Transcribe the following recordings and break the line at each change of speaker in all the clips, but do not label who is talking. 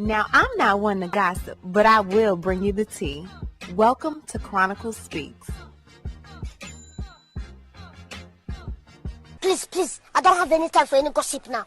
Now, I'm not one to gossip, but I will bring you the tea. Welcome to Chronicle Speaks.
Please, I don't have any time for any gossip now.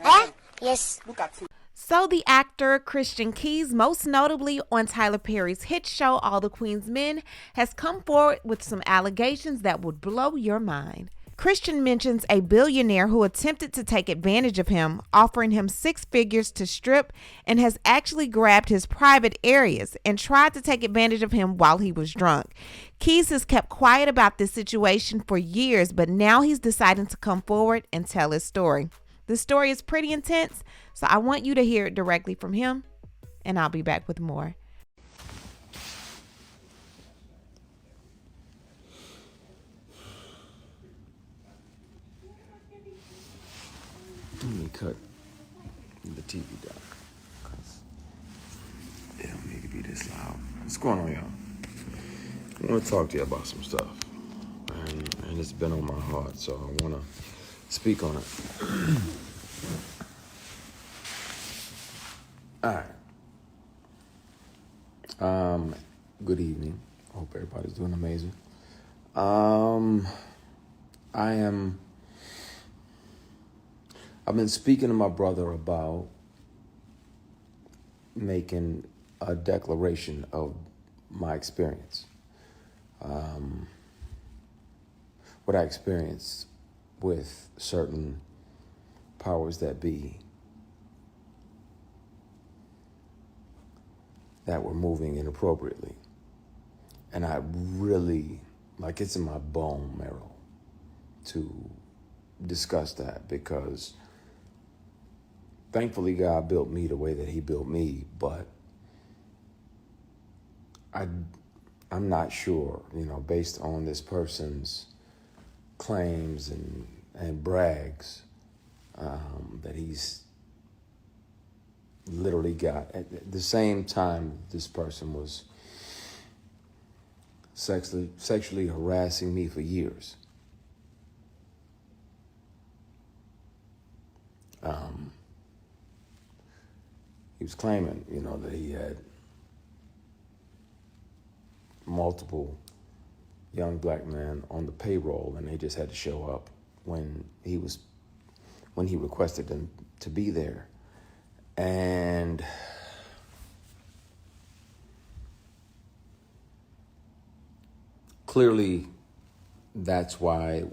Eh? Yes.
Look at you.
So the actor Christian Keys, most notably on Tyler Perry's hit show All the Queen's Men, has come forward with some allegations that would blow your mind. Christian mentions a billionaire who attempted to take advantage of him, offering him 6 figures to strip, and has actually grabbed his private areas and tried to take advantage of him while he was drunk. Keys has kept quiet about this situation for years, but now he's deciding to come forward and tell his story. The story is pretty intense, so I want you to hear it directly from him, and I'll be back with more.
Let me cut the TV down, because it don't need to be this loud. What's going on, y'all? I want to talk to you about some stuff, and it's been on my heart, so I want to speak on it. All right. Good evening. Hope everybody's doing amazing. I've been speaking to my brother about making a declaration of my experience. What I experienced with certain powers that be that were moving inappropriately. And I really, it's in my bone marrow to discuss that, because thankfully God built me the way that he built me, but I'm not sure, based on this person's claims and brags, that he's literally got, at the same time this person was sexually harassing me for years. He was claiming, that he had multiple young black men on the payroll, and they just had to show up when he requested them to be there. And clearly that's why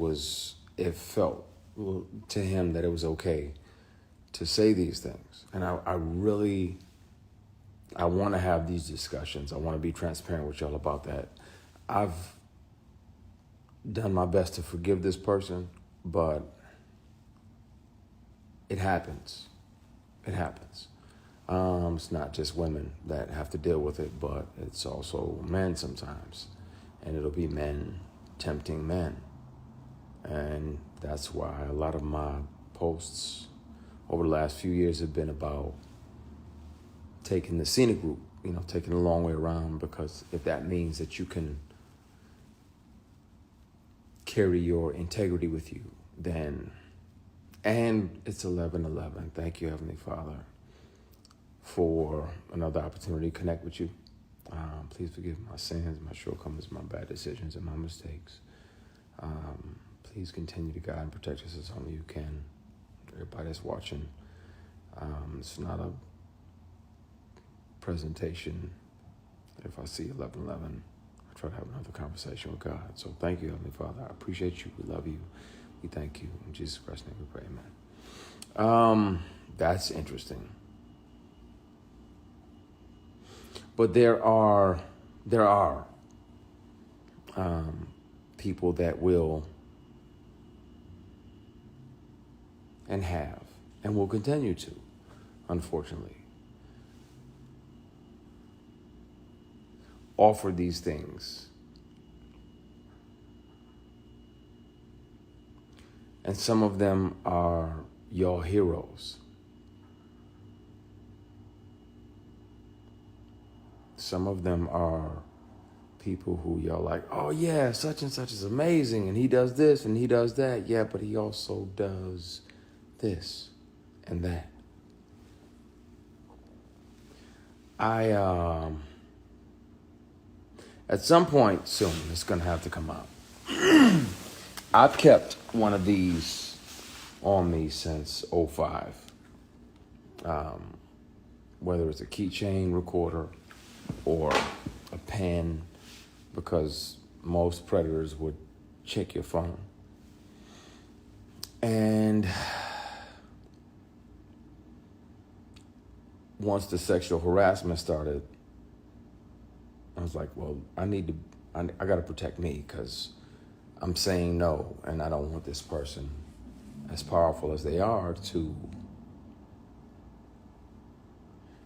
it felt to him that it was okay to say these things. And I want to have these discussions. I want to be transparent with y'all about that. I've done my best to forgive this person, but it happens. It happens. It's not just women that have to deal with it, but it's also men sometimes. And it'll be men tempting men. And that's why a lot of my posts over the last few years have been about taking the scenic route, taking the long way around, because if that means that you can carry your integrity with you, then, and it's 11:11. Thank you, Heavenly Father, for another opportunity to connect with you. Please forgive my sins, my shortcomings, my bad decisions, and my mistakes. Please continue to guide and protect us as only you can. Everybody that's watching, it's not a presentation. If I see 11:11, I try to have another conversation with God. So thank you, Heavenly Father. I appreciate you. We love you. We thank you. In Jesus Christ's name we pray, amen. That's interesting. But there are people that will and have and will continue to, unfortunately, offer these things. And some of them are your heroes. Some of them are people who y'all like, oh yeah, such and such is amazing, and he does this and he does that. Yeah, but he also does this and that. At some point soon, it's going to have to come out. I've kept one of these on me since '05. Whether it's a keychain recorder or a pen, because most predators would check your phone. And once the sexual harassment started, I was like, well, I got to protect me, because I'm saying no, and I don't want this person, as powerful as they are, to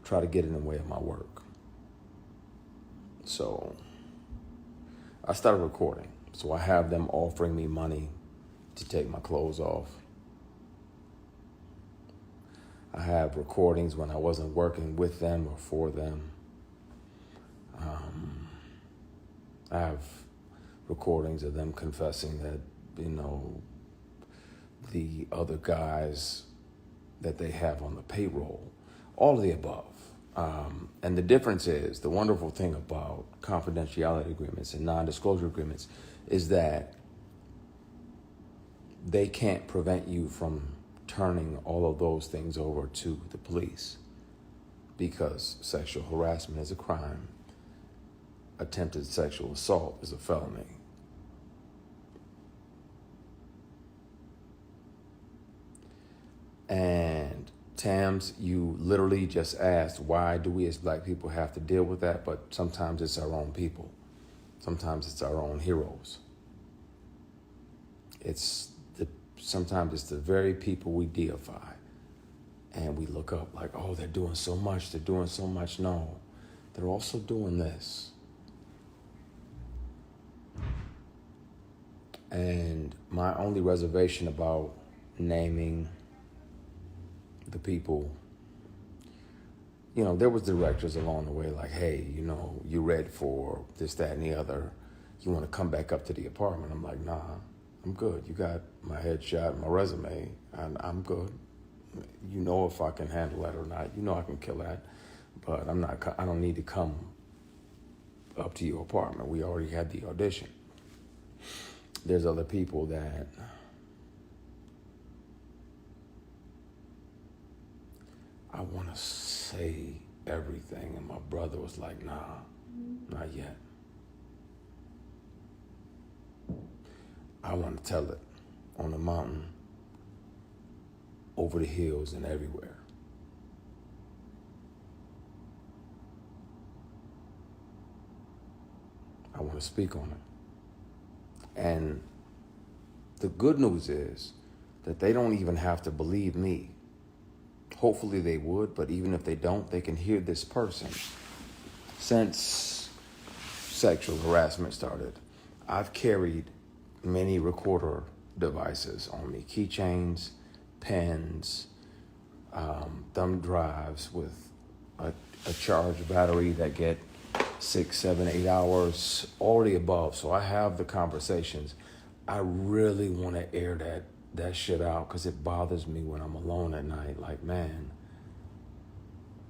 try to get in the way of my work. So I started recording. So I have them offering me money to take my clothes off. I have recordings when I wasn't working with them or for them. I have recordings of them confessing that, the other guys that they have on the payroll, all of the above. And the difference is, the wonderful thing about confidentiality agreements and non-disclosure agreements is that they can't prevent you from turning all of those things over to the police, because sexual harassment is a crime. Attempted sexual assault is a felony. And Tams, you literally just asked, why do we as black people have to deal with that? But sometimes it's our own people. Sometimes it's our own heroes. Sometimes it's the very people we deify. And we look up like, oh, they're doing so much. They're doing so much. No, they're also doing this. And my only reservation about naming the people, there was directors along the way like, hey, you read for this, that, and the other. You want to come back up to the apartment? I'm like, nah, I'm good. You got my headshot and my resume, and I'm good. If I can handle that or not. I can kill that, but I don't need to come up to your apartment. We already had the audition. There's other people that I want to say everything, and my brother was like, nah, not yet. I want to tell it on the mountain, over the hills, and everywhere. I want to speak on it. And the good news is that they don't even have to believe me. Hopefully they would, but even if they don't, they can hear this person. Since sexual harassment started, I've carried many recorder devices on me. Keychains, pens, thumb drives with a charged battery that get 6, 7, 8 hours, all the above. So I have the conversations. I really want to air that shit out, because it bothers me when I'm alone at night. Like, man,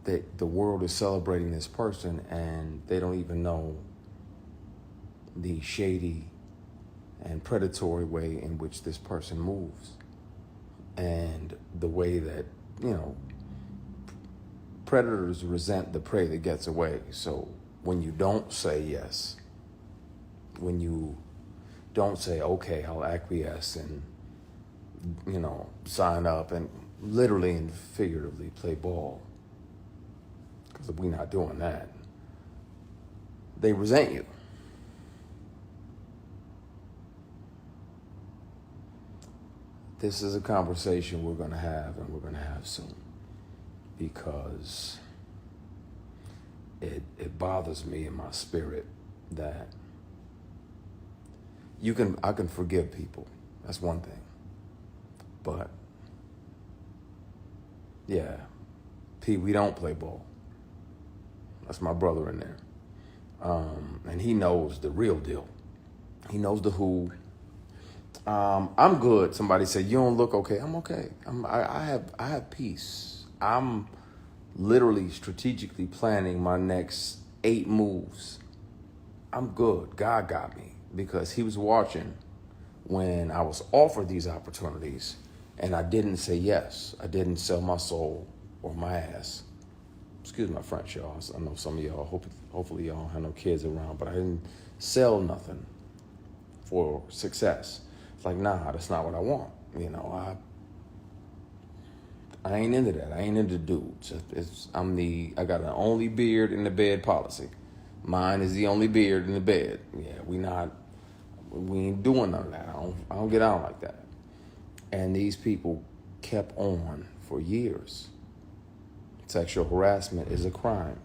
the world is celebrating this person, and they don't even know the shady and predatory way in which this person moves, and the way that, predators resent the prey that gets away. So when you don't say yes, when you don't say, okay, I'll acquiesce and, sign up and literally and figuratively play ball, because we're not doing that, they resent you. This is a conversation we're going to have, and we're going to have soon, because it bothers me in my spirit that I can forgive people. That's one thing. But yeah, P, we don't play ball. That's my brother in there. And he knows the real deal. He knows the who. I'm good. Somebody said, you don't look okay. I'm okay. I have peace. I'm literally strategically planning my next 8 moves. I'm good. God got me because he was watching when I was offered these opportunities and I didn't say yes. I didn't sell my soul or my ass. Excuse my French, y'all. I know some of y'all, hopefully y'all don't have no kids around, but I didn't sell nothing for success. It's like, nah, that's not what I want. You know, I ain't into that. I ain't into dudes. I got an only beard in the bed policy. Mine is the only beard in the bed. Yeah, we ain't doing none of that. I don't get out like that. And these people kept on for years. Sexual harassment is a crime.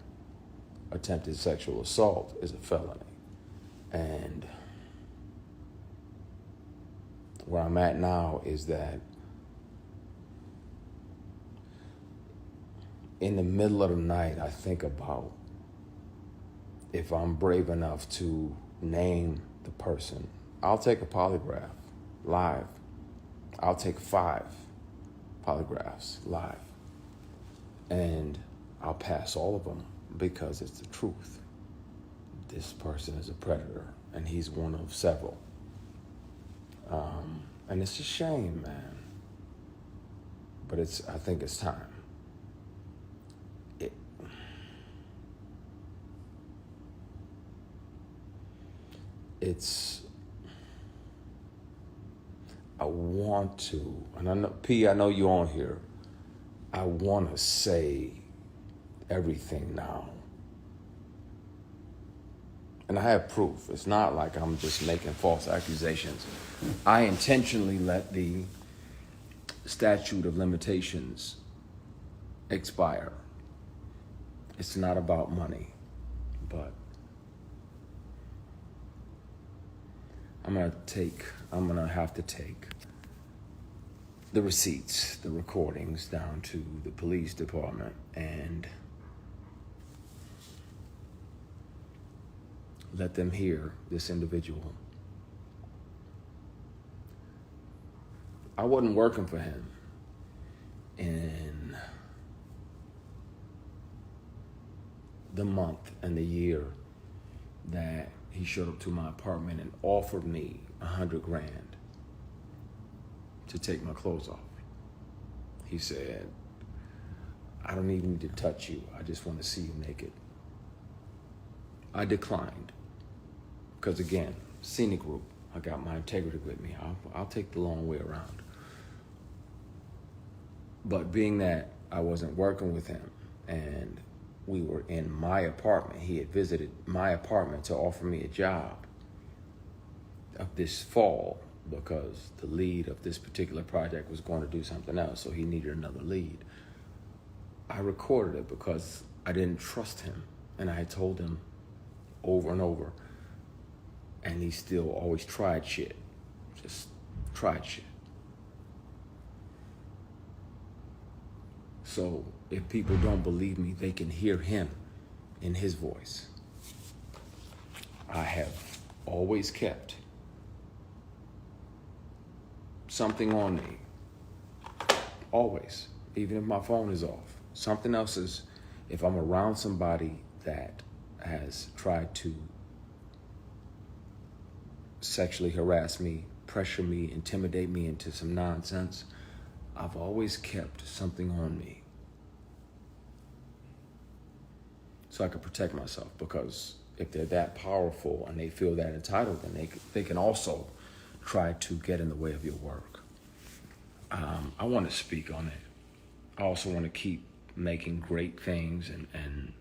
Attempted sexual assault is a felony. And where I'm at now is that in the middle of the night, I think about if I'm brave enough to name the person. I'll take a polygraph live. I'll take 5 polygraphs live. And I'll pass all of them because it's the truth. This person is a predator and he's one of several. And it's a shame, man. But I think it's time. I want to, and I know, P, I know you on here. I want to say everything now. And I have proof. It's not like I'm just making false accusations. I intentionally let the statute of limitations expire. It's not about money, but I'm gonna have to take the receipts, the recordings down to the police department and let them hear this individual. I wasn't working for him in the month and the year that he showed up to my apartment and offered me $100,000 to take my clothes off. He said, I don't even need to touch you. I just want to see you naked. I declined. Because again, scenic route. I got my integrity with me. I'll take the long way around. But being that I wasn't working with him and we were in my apartment, he had visited my apartment to offer me a job of this fall because the lead of this particular project was going to do something else, so he needed another lead. I recorded it because I didn't trust him, and I had told him over and over, and he still always tried shit. Just tried shit. So if people don't believe me, they can hear him in his voice. I have always kept something on me. Always. Even if my phone is off. Something else is, if I'm around somebody that has tried to sexually harass me, pressure me, intimidate me into some nonsense, I've always kept something on me so I could protect myself, because if they're that powerful and they feel that entitled, then they can also try to get in the way of your work. I want to speak on it. I also want to keep making great things and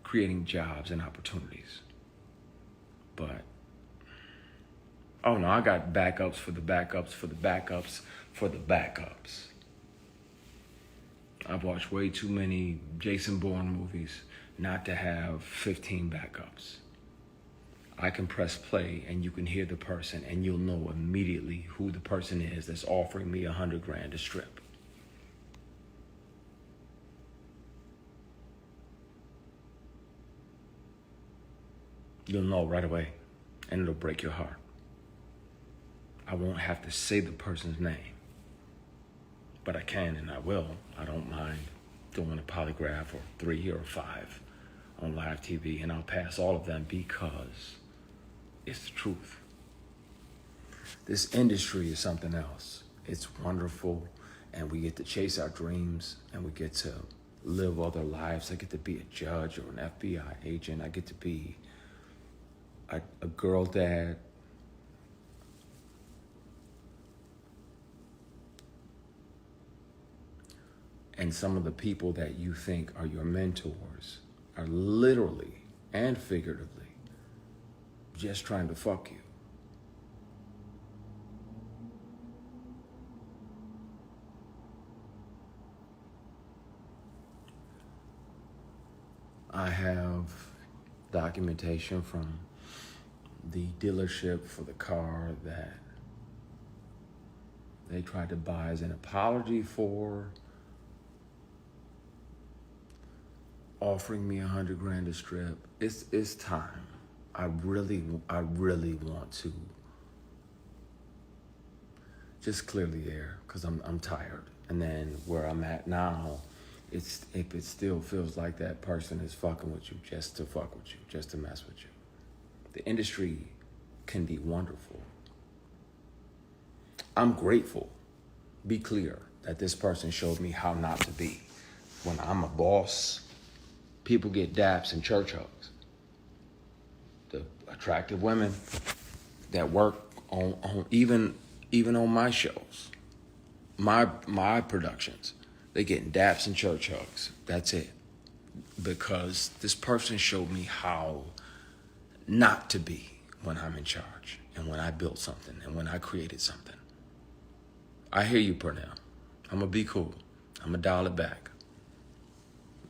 creating jobs and opportunities. But, oh no, I got backups for the backups for the backups for the backups. I've watched way too many Jason Bourne movies not to have 15 backups. I can press play and you can hear the person and you'll know immediately who the person is that's offering me $100,000 to strip. You'll know right away, and it'll break your heart. I won't have to say the person's name, but I can and I will. I don't mind doing a polygraph or 3 or 5 on live TV, and I'll pass all of them because it's the truth. This industry is something else. It's wonderful, and we get to chase our dreams, and we get to live other lives. I get to be a judge or an FBI agent. I get to be a girl dad. And some of the people that you think are your mentors are literally and figuratively just trying to fuck you. I have documentation from the dealership for the car that they tried to buy as an apology for offering me $100,000 a strip. It's time. I really want to just clear the air because I'm tired. And then where I'm at now, if it still feels like that person is fucking with you just to fuck with you, just to mess with you. The industry can be wonderful. I'm grateful, be clear, that this person showed me how not to be. When I'm a boss, people get daps and church hugs. The attractive women that work on even on my shows, my productions, they getting daps and church hugs. That's it. Because this person showed me how not to be when I'm in charge and when I built something and when I created something. I hear you, Purnell. I'm gonna be cool. I'm gonna dial it back.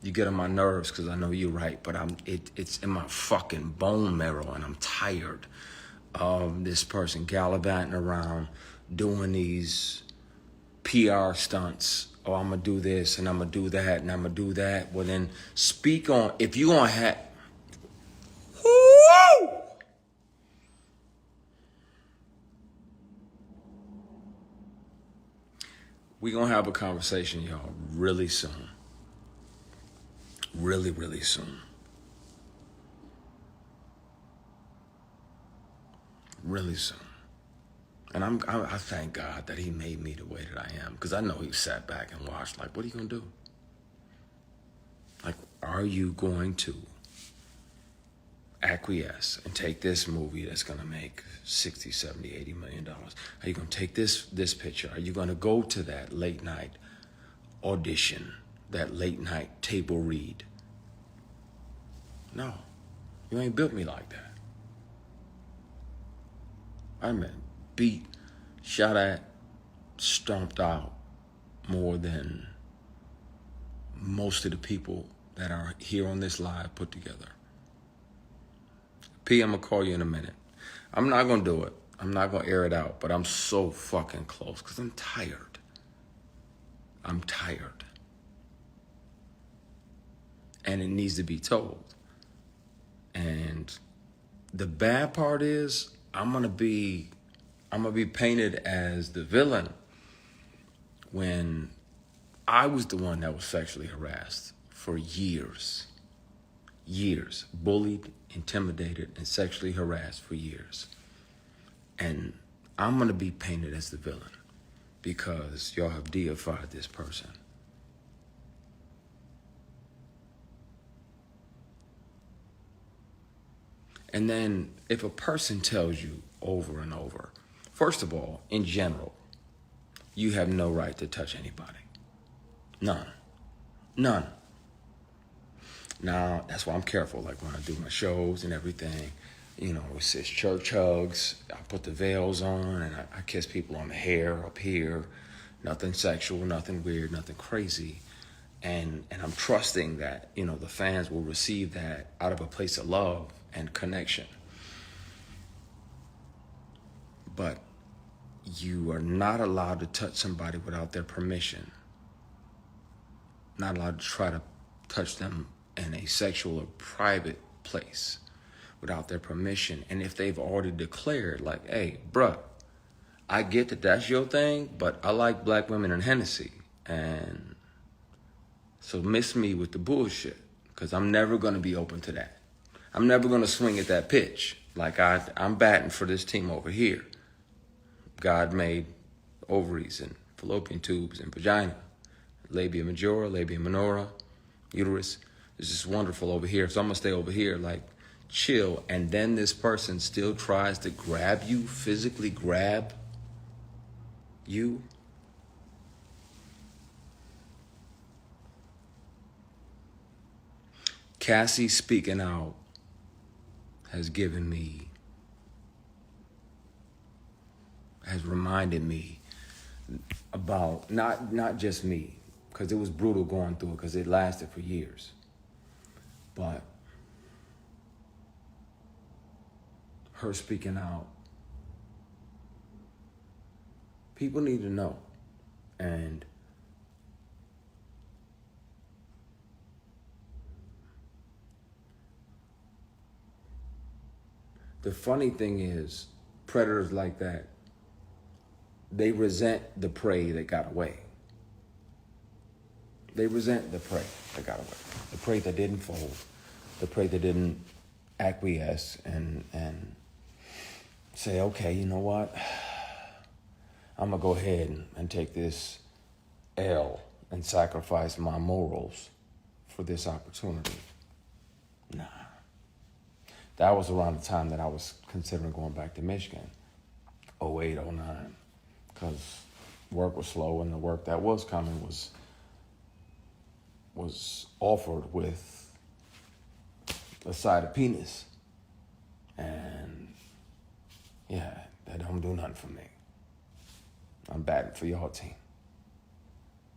You get on my nerves because I know you're right, but it's in my fucking bone marrow, and I'm tired of this person gallivanting around doing these PR stunts. Oh, I'm gonna do this and I'm gonna do that and I'm gonna do that. Well, then speak on, if you gonna have, woo! We gonna have a conversation, y'all, really soon. Really soon. Really soon. And I thank God that he made me the way that I am, because I know he sat back and watched, like, what are you gonna do? Like, are you going to acquiesce and take this movie that's gonna make 60, 70, $80 million? Are you gonna take this picture? Are you gonna go to that late night audition, that late night table read? No, you ain't built me like that. I've been beat, shot at, stomped out more than most of the people that are here on this live put together. P, I'm gonna call you in a minute. I'm not gonna do it. I'm not gonna air it out, but I'm so fucking close because I'm tired. I'm tired. And it needs to be told. And the bad part is I'm gonna be painted as the villain when I was the one that was sexually harassed for years, bullied, intimidated, and sexually harassed for years. And I'm gonna be painted as the villain because y'all have deified this person. And then if a person tells you over and over, first of all, in general, you have no right to touch anybody. None. Now, that's why I'm careful. Like when I do my shows and everything, you know, it says church hugs. I put the veils on and I kiss people on the hair up here. Nothing sexual, nothing weird, nothing crazy. And I'm trusting that, you know, the fans will receive that out of a place of love and connection. But you are not allowed to touch somebody without their permission. Not allowed to try to touch them in a sexual or private place without their permission. And if they've already declared, like, hey, bruh, I get that that's your thing, but I like black women and Hennessy. And so miss me with the bullshit, because I'm never going to be open to that. I'm never going to swing at that pitch. Like I'm batting for this team over here. God made ovaries and fallopian tubes and vagina, labia majora, labia minora, uterus. It's just wonderful over here. So I'm going to stay over here, like, chill. And then this person still tries to grab you, physically grab you. Cassie speaking out has reminded me about not just me, because it was brutal going through it, because it lasted for years. But her speaking out, people need to know. And the funny thing is, predators like that, they resent the prey that got away. They resent the prey that got away. The prey that didn't fold. The prey that didn't acquiesce and say, okay, you know what? I'm going to go ahead and take this L and sacrifice my morals for this opportunity. Nah. That was around the time that I was considering going back to Michigan, 08, 09, because work was slow, and the work that was coming was offered with a side of penis. And yeah, that don't do nothing for me. I'm batting for y'all team.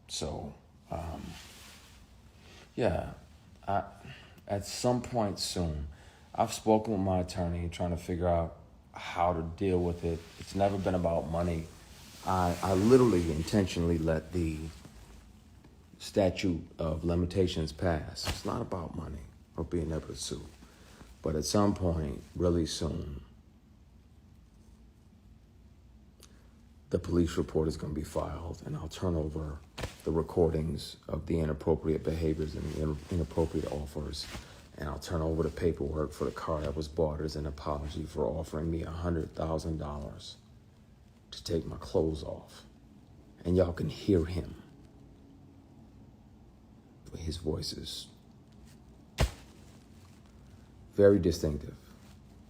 So, at some point soon, I've spoken with my attorney trying to figure out how to deal with it. It's never been about money. I literally intentionally let the statute of limitations pass. It's not about money or being able to sue. But at some point, really soon, the police report is going to be filed, and I'll turn over the recordings of the inappropriate behaviors and the inappropriate offers. And I'll turn over the paperwork for the car that was bought as an apology for offering me $100,000 to take my clothes off. And y'all can hear him. His voice is very distinctive.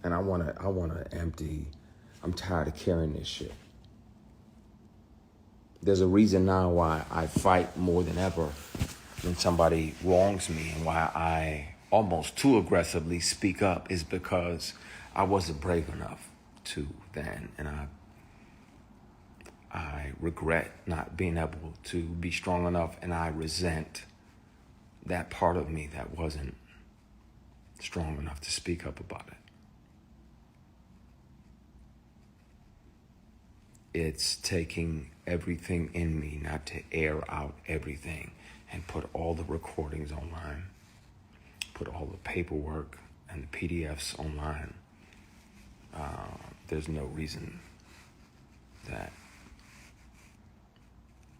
And I wanna empty. I'm tired of carrying this shit. There's a reason now why I fight more than ever when somebody wrongs me, and why I almost too aggressively speak up is because I wasn't brave enough to then, and I regret not being able to be strong enough, and I resent that part of me that wasn't strong enough to speak up about it. It's taking everything in me not to air out everything and put all the recordings online, put all the paperwork and the PDFs online. There's no reason that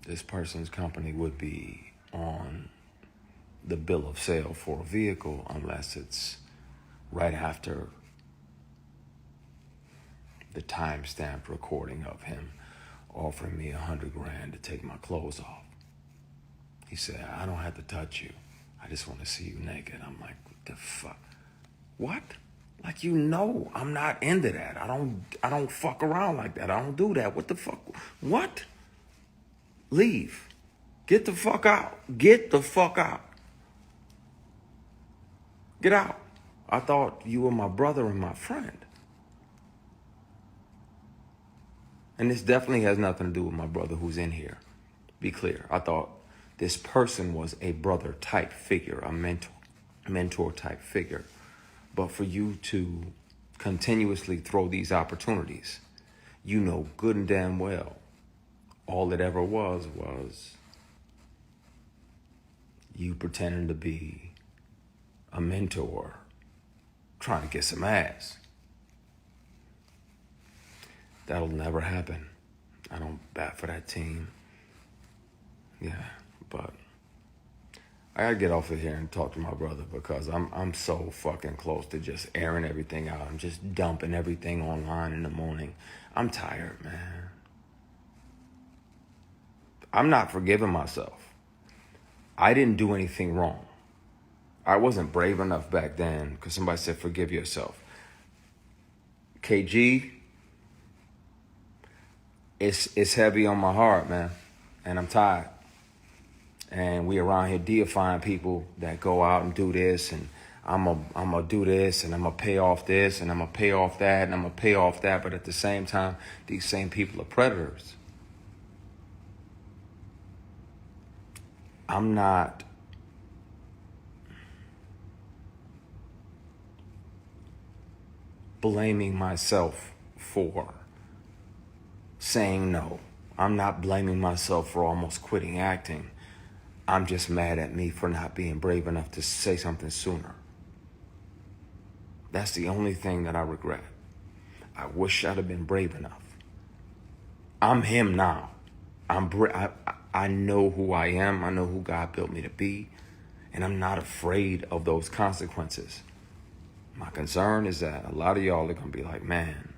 this person's company would be on the bill of sale for a vehicle unless it's right after the time-stamped recording of him offering me $100,000 to take my clothes off. He said, I don't have to touch you. I just want to see you naked. I'm like, what the fuck? What? Like, you know, I'm not into that. I don't fuck around like that. I don't do that. What the fuck? What? Leave. Get the fuck out. Get the fuck out. Get out. I thought you were my brother and my friend. And this definitely has nothing to do with my brother who's in here. Be clear. I thought this person was a brother type figure, a mentor type figure. But for you to continuously throw these opportunities, you know good and damn well, all it ever was you pretending to be a mentor trying to get some ass. That'll never happen. I don't bat for that team. Yeah, but I gotta get off of here and talk to my brother because I'm so fucking close to just airing everything out. I'm just dumping everything online in the morning. I'm tired, man. I'm not forgiving myself. I didn't do anything wrong. I wasn't brave enough back then because somebody said forgive yourself. KG, it's heavy on my heart, man, and I'm tired. And we around here deifying people that go out and do this, and I'm gonna do this, and I'm gonna pay off this, and I'm gonna pay off that, and I'm gonna pay off that. But at the same time, these same people are predators. I'm not blaming myself for saying no. I'm not blaming myself for almost quitting acting. I'm just mad at me for not being brave enough to say something sooner. That's the only thing that I regret. I wish I'd have been brave enough. I'm him now. I know who I am. I know who God built me to be. And I'm not afraid of those consequences. My concern is that a lot of y'all are going to be like, man.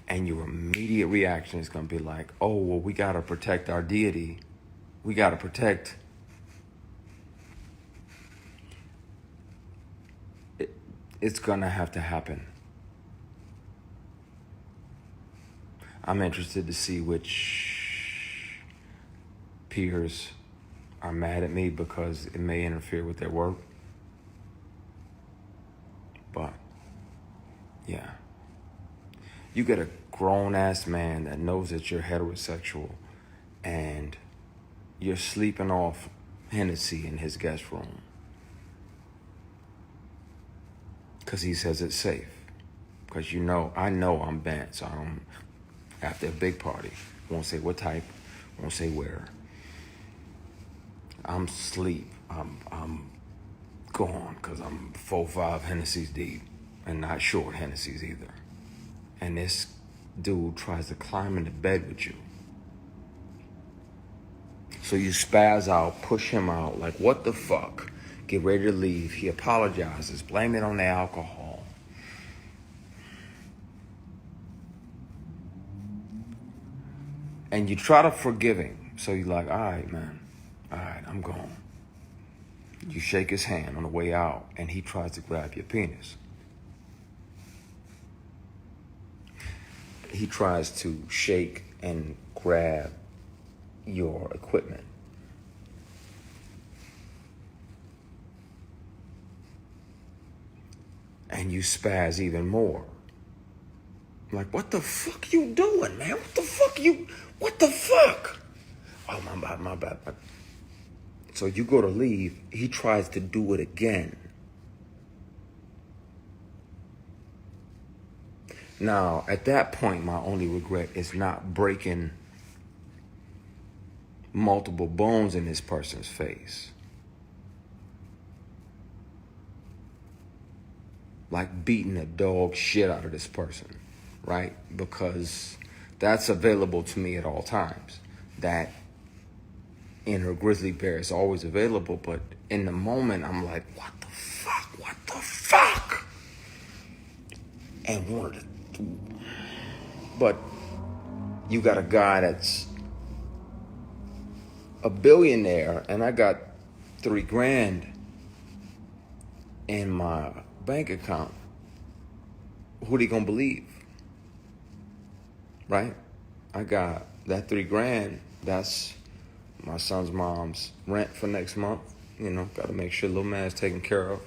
And your immediate reaction is going to be like, oh, well, we got to protect our deity. We got to protect. It's going to have to happen. I'm interested to see which peers are mad at me because it may interfere with their work. But, yeah. You get a grown-ass man that knows that you're heterosexual and you're sleeping off Hennessy in his guest room because he says it's safe. Because I know I'm bent, so I'm after a big party. Won't say what type, won't say where. I'm sleep. I'm gone because I'm 4-5 Hennessy's deep and not short Hennessy's either. And this dude tries to climb into bed with you. So you spaz out, push him out, like, what the fuck? Get ready to leave. He apologizes, blame it on the alcohol. And you try to forgive him. So you're like, all right, man. All right, I'm gone. You shake his hand on the way out, and he tries to grab your penis. He tries to shake and grab your equipment. And you spaz even more. Like, what the fuck you doing, man? What the fuck? Oh, my bad. So you go to leave, he tries to do it again. Now, at that point, my only regret is not breaking multiple bones in this person's face. Like beating the dog shit out of this person, right? Because that's available to me at all times. That inner grizzly bear is always available, but in the moment, I'm like, what the fuck? And but you got a guy that's a billionaire, and I got $3,000 in my bank account. Who they gonna believe? Right? I got that $3,000. That's my son's mom's rent for next month. Got to make sure little man's taken care of.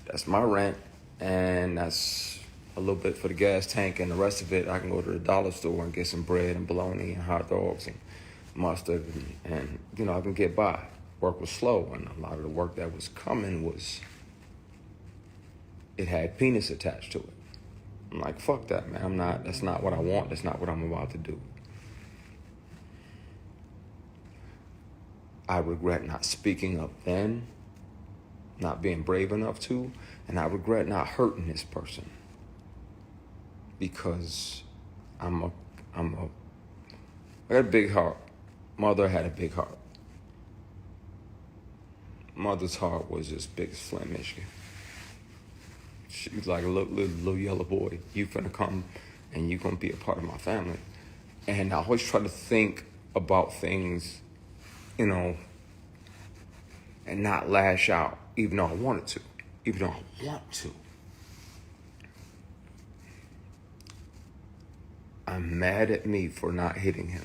That's my rent, and that's a little bit for the gas tank, and the rest of it I can go to the dollar store and get some bread and bologna and hot dogs and mustard, and I can get by. Work was slow, and a lot of the work that was coming it had penis attached to it. I'm like, fuck that, man. That's not what I want. That's not what I'm about to do. I regret not speaking up then, not being brave enough to, and I regret not hurting this person. Because I'm a I got a big heart. Mother had a big heart. Mother's heart was just big as Flint, Michigan. She was like a little yellow boy. You finna come and you gonna be a part of my family. And I always try to think about things, you know, and not lash out, even though I wanted to. Even though I want to. I'm mad at me for not hitting him.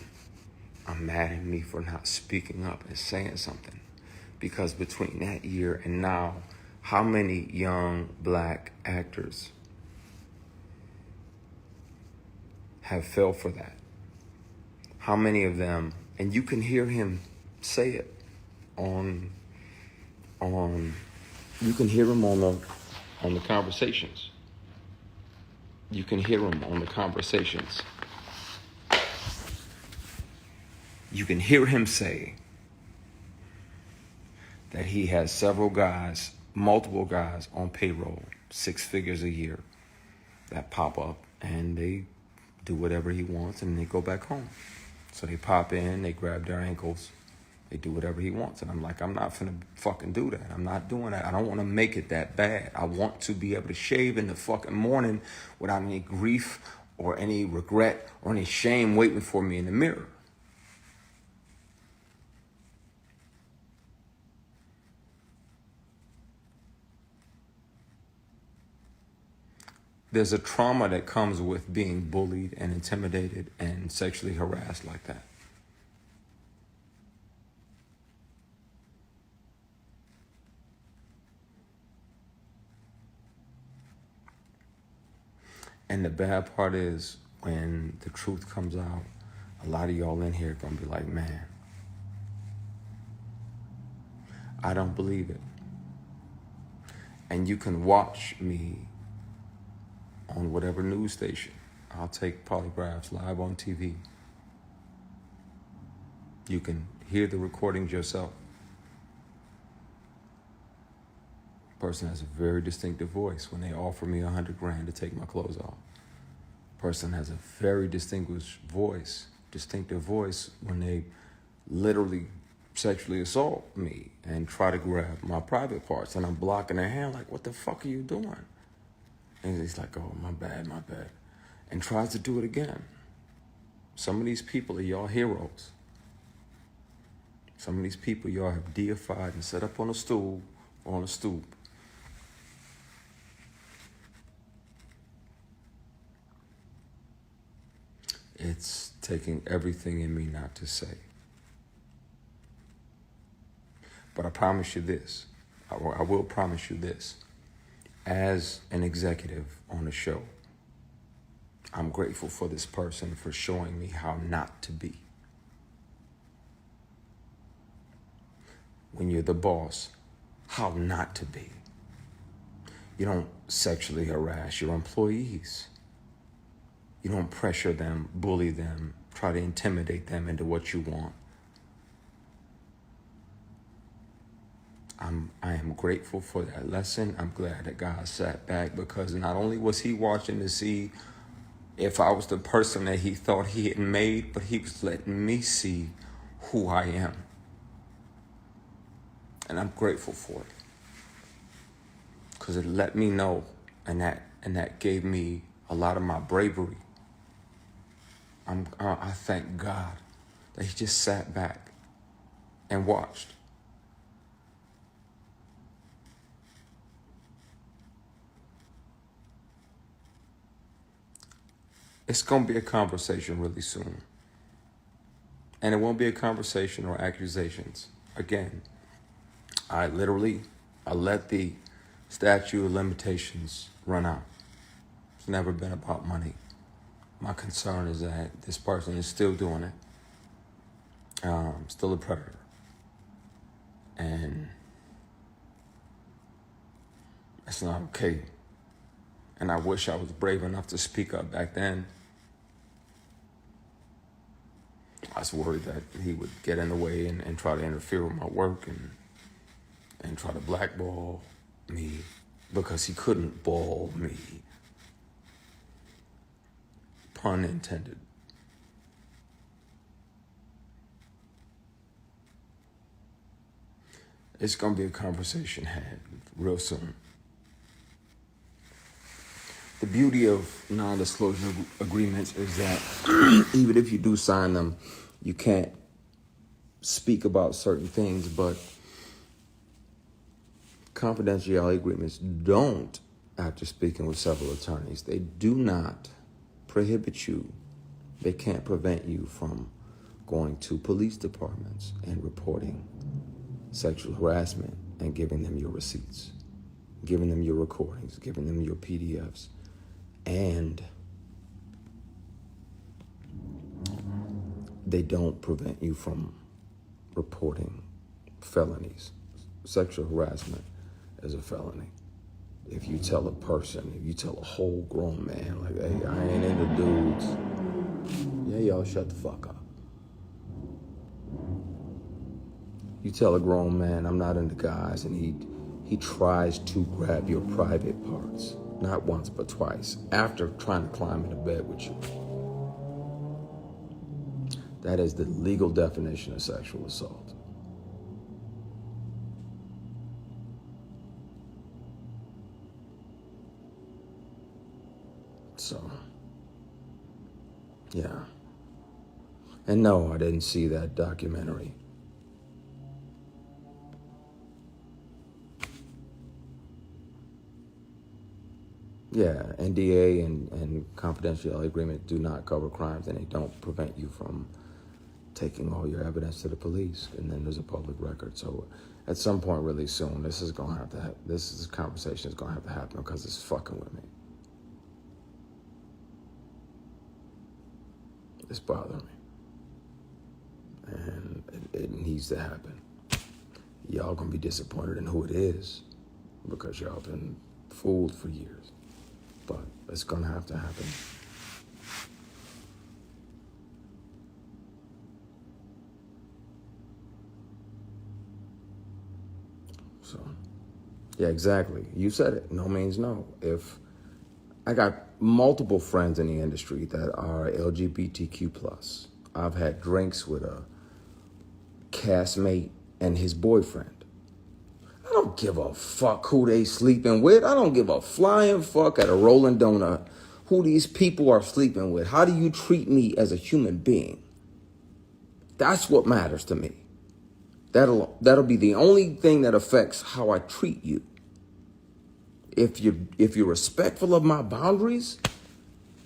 I'm mad at me for not speaking up and saying something. Because between that year and now, how many young black actors have fell for that? How many of them, and you can hear him say it you can hear him on the conversations. You can hear him on the conversations. You can hear him say that he has several guys, multiple guys on payroll, 6 figures a year, that pop up and they do whatever he wants and they go back home. So they pop in, they grab their ankles, they do whatever he wants. And I'm like, I'm not finna fucking do that. I'm not doing that. I don't want to make it that bad. I want to be able to shave in the fucking morning without any grief or any regret or any shame waiting for me in the mirror. There's a trauma that comes with being bullied and intimidated and sexually harassed like that. And the bad part is when the truth comes out, a lot of y'all in here are gonna be like, man, I don't believe it. And you can watch me on whatever news station. I'll take polygraphs live on TV. You can hear the recordings yourself. Person has a very distinctive voice when they offer me $100 grand to take my clothes off. Person has a very distinctive voice when they literally sexually assault me and try to grab my private parts, and I'm blocking their hand like, what the fuck are you doing? And he's like, oh, my bad. And tries to do it again. Some of these people are y'all heroes. Some of these people y'all have deified and set up on a stool or on a stoop. It's taking everything in me not to say. But I promise you this. I will promise you this. As an executive on the show, I'm grateful for this person for showing me how not to be. When you're the boss, how not to be. You don't sexually harass your employees. You don't pressure them, bully them, try to intimidate them into what you want. I am grateful for that lesson. I'm glad that God sat back, because not only was he watching to see if I was the person that he thought he had made, but he was letting me see who I am. And I'm grateful for it, because it let me know, and that gave me a lot of my bravery. I thank God that he just sat back and watched. It's going to be a conversation really soon. And it won't be a conversation or accusations. Again, I let the statute of limitations run out. It's never been about money. My concern is that this person is still doing it. Still a predator. And it's not okay. And I wish I was brave enough to speak up back then. I was worried that he would get in the way and try to interfere with my work and try to blackball me, because he couldn't ball me. Pun intended. It's going to be a conversation had real soon. The beauty of non-disclosure agreements is that even if you do sign them, you can't speak about certain things, but confidentiality agreements don't, after speaking with several attorneys, they do not prohibit you. They can't prevent you from going to police departments and reporting sexual harassment and giving them your receipts, giving them your recordings, giving them your PDFs. And they don't prevent you from reporting felonies. Sexual harassment is a felony. If you tell a person, if you tell a whole grown man, like, hey, I ain't into dudes, yeah, y'all shut the fuck up. You tell a grown man, I'm not into guys, and he tries to grab your private parts, not once but twice, after trying to climb into bed with you. That is the legal definition of sexual assault. So, yeah. And no, I didn't see that documentary. Yeah, NDA and confidentiality agreement do not cover crimes, and they don't prevent you from taking all your evidence to the police, and then there's a public record. So at some point really soon, this conversation is gonna have to happen because it's fucking with me. It's bothering me. And it needs to happen. Y'all gonna be disappointed in who it is because y'all been fooled for years. But it's gonna have to happen. So, yeah, exactly. You said it. No means no. If I got multiple friends in the industry that are LGBTQ+. I've had drinks with a castmate and his boyfriend. I don't give a fuck who they sleeping with. I don't give a flying fuck at a Rolling Donut who these people are sleeping with. How do you treat me as a human being? That's what matters to me. That'll be the only thing that affects how I treat you. If you're respectful of my boundaries,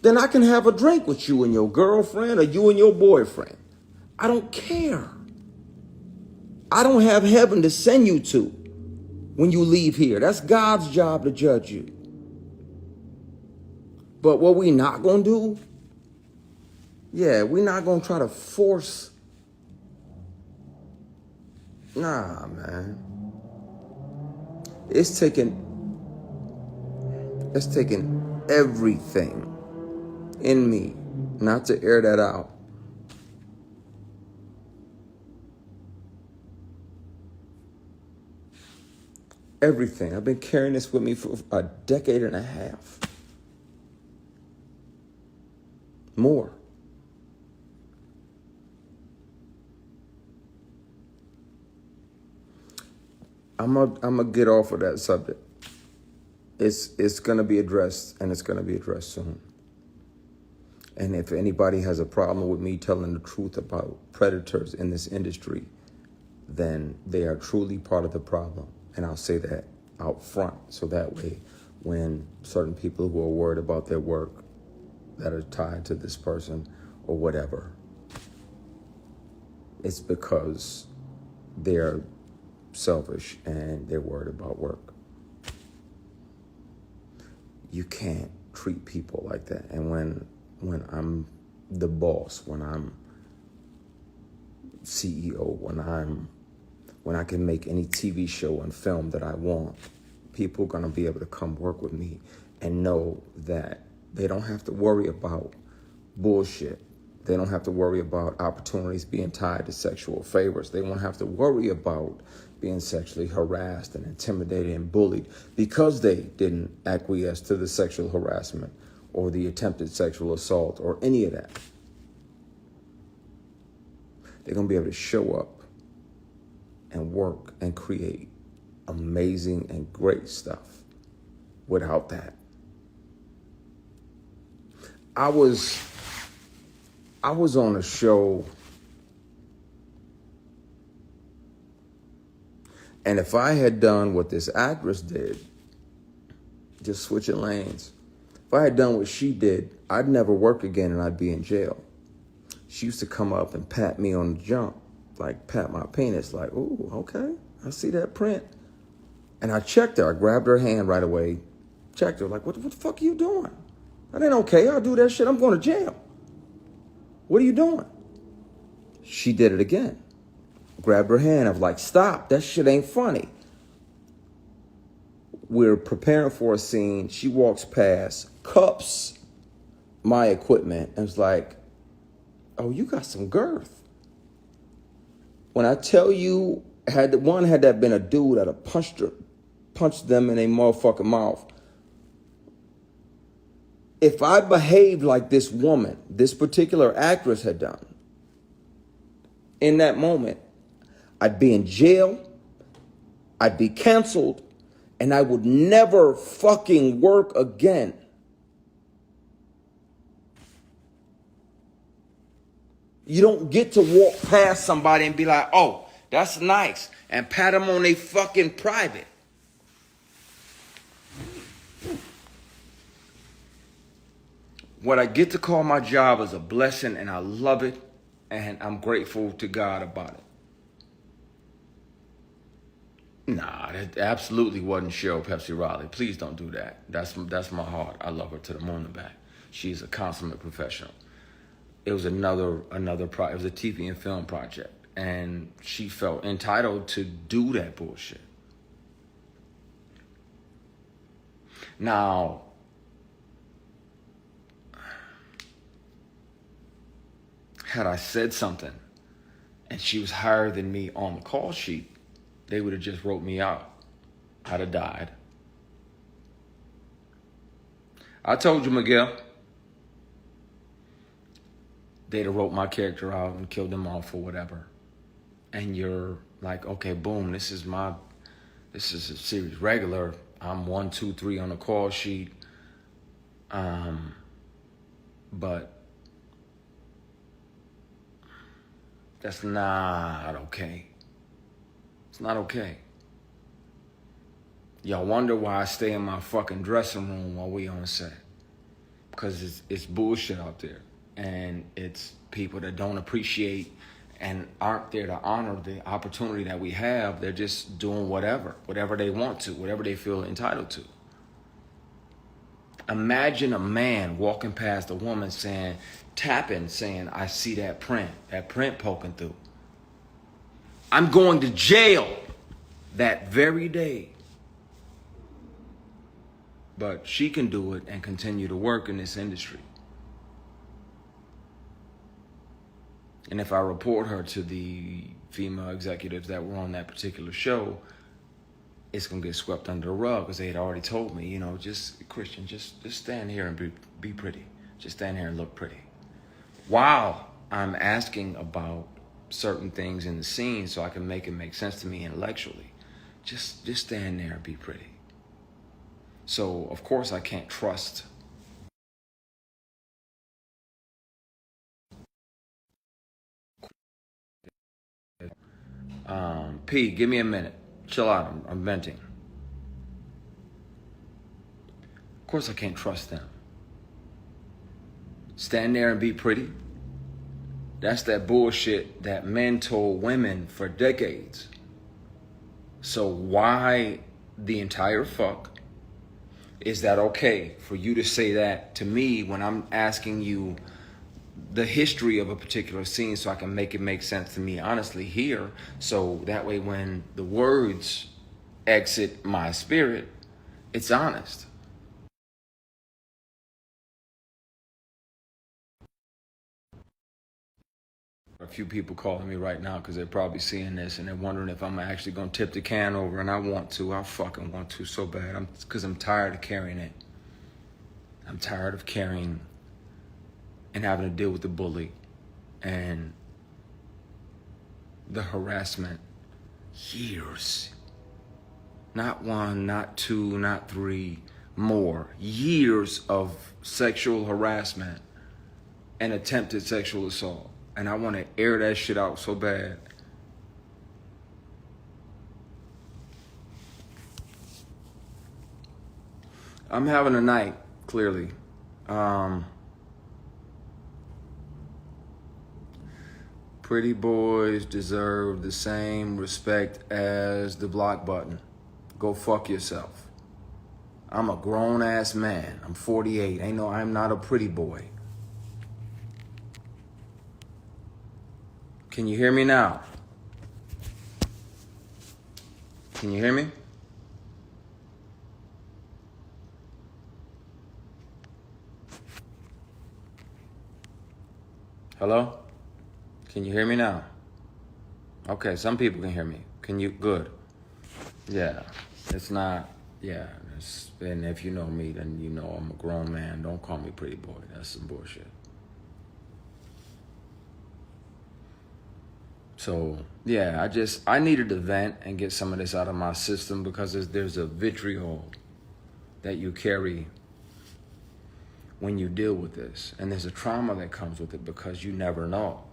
then I can have a drink with you and your girlfriend or you and your boyfriend. I don't care. I don't have heaven to send you to when you leave here. That's God's job to judge you. But what we not gonna do, we're not gonna try to force. Nah, man. It's taking everything in me not to air that out. Everything. I've been carrying this with me for a decade and a half. More. I'm gonna get off of that subject. It's gonna be addressed, and it's gonna be addressed soon. And if anybody has a problem with me telling the truth about predators in this industry, then they are truly part of the problem. And I'll say that out front, so that way when certain people who are worried about their work that are tied to this person or whatever, it's because they're selfish and they're worried about work. You can't treat people like that. And when I'm the boss, when I'm CEO, when I can make any TV show and film that I want, people are gonna be able to come work with me and know that they don't have to worry about bullshit. They don't have to worry about opportunities being tied to sexual favors. They won't have to worry about being sexually harassed and intimidated and bullied because they didn't acquiesce to the sexual harassment or the attempted sexual assault or any of that. They're going to be able to show up and work and create amazing and great stuff without that. I was on a show, and if I had done what this actress did, just switching lanes, if I had done what she did, I'd never work again and I'd be in jail. She used to come up and pat me on the jump, like pat my penis, like, ooh, okay, I see that print. And I checked her. I grabbed her hand right away, checked her, like, what the fuck are you doing? That ain't okay. I'll do that shit. I'm going to jail. What are you doing? She did it again. Grabbed her hand. I was like, stop. That shit ain't funny. We're preparing for a scene. She walks past, cups my equipment, and was like, oh, you got some girth. When I tell you, had that been a dude, I'd have punched them in a motherfucking mouth. If I behaved like this woman, this particular actress had done, in that moment, I'd be in jail, I'd be canceled, and I would never fucking work again. You don't get to walk past somebody and be like, oh, that's nice, and pat them on their fucking private. What I get to call my job is a blessing, and I love it, and I'm grateful to God about it. Nah, that absolutely wasn't Cheryl Pepsi Riley. Please don't do that. That's my heart. I love her to the moon and back. She's a consummate professional. It was another it was a TV and film project, and she felt entitled to do that bullshit. Now, had I said something and she was higher than me on the call sheet, they would have just wrote me out. I'd have died. I told you, Miguel. They'd have wrote my character out and killed them off or whatever. And you're like, okay, boom, this is a series regular. I'm 1, 2, 3 on the call sheet. But that's not okay. It's not okay. Y'all wonder why I stay in my fucking dressing room while we on set. Because it's bullshit out there. And it's people that don't appreciate and aren't there to honor the opportunity that we have. They're just doing whatever they want to, whatever they feel entitled to. Imagine a man walking past a woman saying, I see that print poking through. I'm going to jail that very day. But she can do it and continue to work in this industry. And if I report her to the female executives that were on that particular show, it's going to get swept under the rug because they had already told me, Christian, just stand here and be pretty. Just stand here and look pretty. While I'm asking about certain things in the scene so I can make it make sense to me intellectually, just stand there and be pretty. So, of course, I can't trust P, give me a minute. Chill out. I'm venting. Of course I can't trust them. Stand there and be pretty. That's that bullshit that men told women for decades. So why the entire fuck is that okay for you to say that to me when I'm asking you the history of a particular scene so I can make it make sense to me honestly here, so that way when the words exit my spirit, it's honest. A few people calling me right now because they're probably seeing this and they're wondering if I'm actually going to tip the can over, and I want to. I fucking want to so bad. Because I'm tired of carrying it. I'm tired of carrying and having to deal with the bully and the harassment Years. Not one, not two, not three, more. Years of sexual harassment and attempted sexual assault. And I want to air that shit out so bad. I'm having a night, clearly. Pretty boys deserve the same respect as the block button. Go fuck yourself. I'm a grown-ass man. I'm 48. I'm not a pretty boy. Can you hear me now? Can you hear me? Hello? Can you hear me now? Okay, some people can hear me. Can you? Good. Yeah, it's not, yeah. And if you know me, then you know I'm a grown man. Don't call me pretty boy. That's some bullshit. So, yeah, I needed to vent and get some of this out of my system because there's a vitriol that you carry when you deal with this. And there's a trauma that comes with it because you never know.